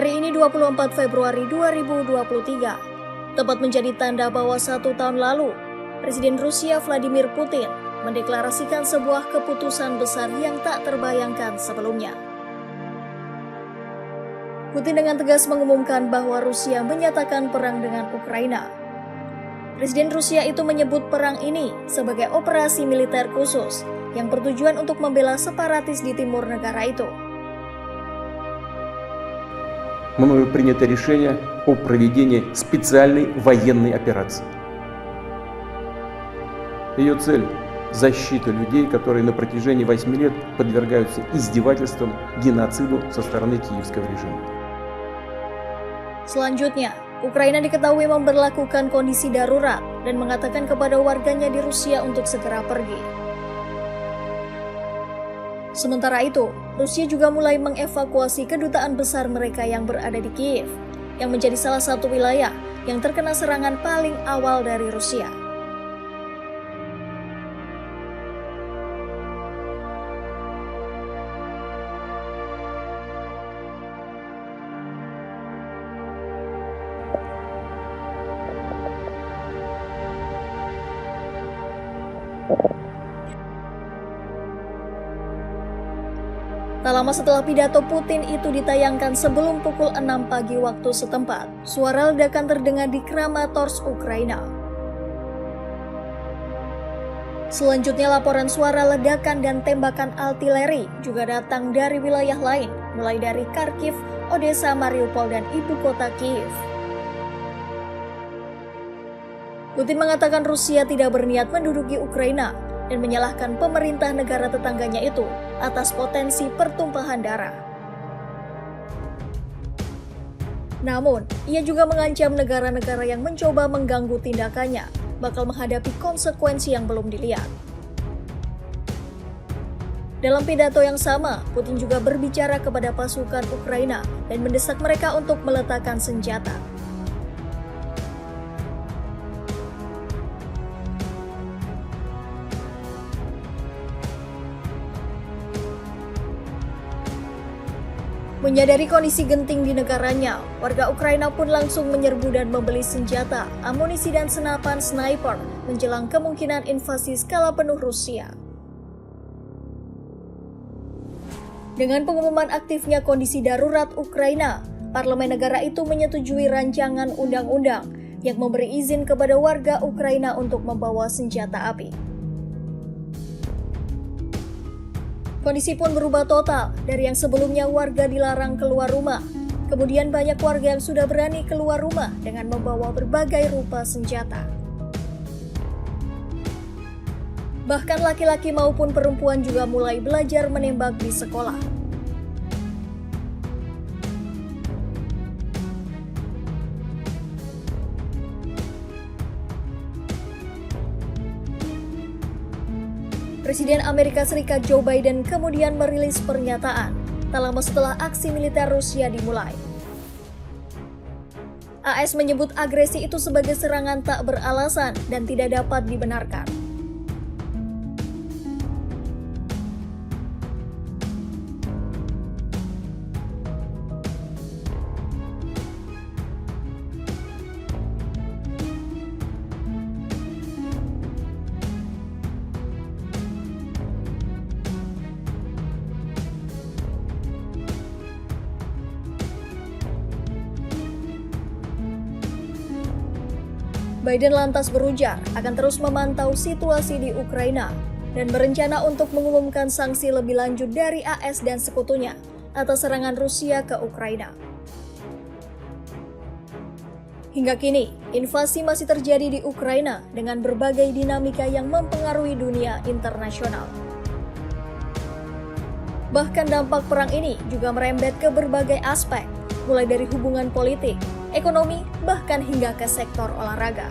Hari ini 24 Februari 2023, tepat menjadi tanda bahwa 1 tahun lalu, Presiden Rusia Vladimir Putin mendeklarasikan sebuah keputusan besar yang tak terbayangkan sebelumnya. Putin dengan tegas mengumumkan bahwa Rusia menyatakan perang dengan Ukraina. Presiden Rusia itu menyebut perang ini sebagai operasi militer khusus yang bertujuan untuk membela separatis di timur negara itu. Мною принято решение о проведении специальной военной операции. Ее цель – защита людей, которые на протяжении 8 лет подвергаются издевательствам, геноциду со стороны киевского режима. Selanjutnya, Ukraina diketahui memberlakukan kondisi darurat dan mengatakan kepada warganya di Rusia untuk segera pergi. Sementara itu, Rusia juga mulai mengevakuasi kedutaan besar mereka yang berada di Kiev, yang menjadi salah satu wilayah yang terkena serangan paling awal dari Rusia. Tak lama setelah pidato Putin itu ditayangkan sebelum pukul 6 pagi waktu setempat, suara ledakan terdengar di Kramatorsk, Ukraina. Selanjutnya laporan suara ledakan dan tembakan artileri juga datang dari wilayah lain, mulai dari Kharkiv, Odessa, Mariupol, dan ibu kota Kiev. Putin mengatakan Rusia tidak berniat menduduki Ukraina dan menyalahkan pemerintah negara tetangganya itu atas potensi pertumpahan darah. Namun, ia juga mengancam negara-negara yang mencoba mengganggu tindakannya bakal menghadapi konsekuensi yang belum dilihat. Dalam pidato yang sama, Putin juga berbicara kepada pasukan Ukraina dan mendesak mereka untuk meletakkan senjata. Menyadari kondisi genting di negaranya, warga Ukraina pun langsung menyerbu dan membeli senjata, amunisi dan senapan sniper menjelang kemungkinan invasi skala penuh Rusia. Dengan pengumuman aktifnya kondisi darurat Ukraina, parlemen negara itu menyetujui rancangan undang-undang yang memberi izin kepada warga Ukraina untuk membawa senjata api. Kondisi pun berubah total dari yang sebelumnya warga dilarang keluar rumah. Kemudian banyak warga yang sudah berani keluar rumah dengan membawa berbagai rupa senjata. Bahkan laki-laki maupun perempuan juga mulai belajar menembak di sekolah. Presiden Amerika Serikat Joe Biden kemudian merilis pernyataan tak lama setelah aksi militer Rusia dimulai. AS menyebut agresi itu sebagai serangan tak beralasan dan tidak dapat dibenarkan. Biden lantas berujar akan terus memantau situasi di Ukraina dan berencana untuk mengumumkan sanksi lebih lanjut dari AS dan sekutunya atas serangan Rusia ke Ukraina. Hingga kini, invasi masih terjadi di Ukraina dengan berbagai dinamika yang mempengaruhi dunia internasional. Bahkan dampak perang ini juga merembet ke berbagai aspek, mulai dari hubungan politik, ekonomi, bahkan hingga ke sektor olahraga.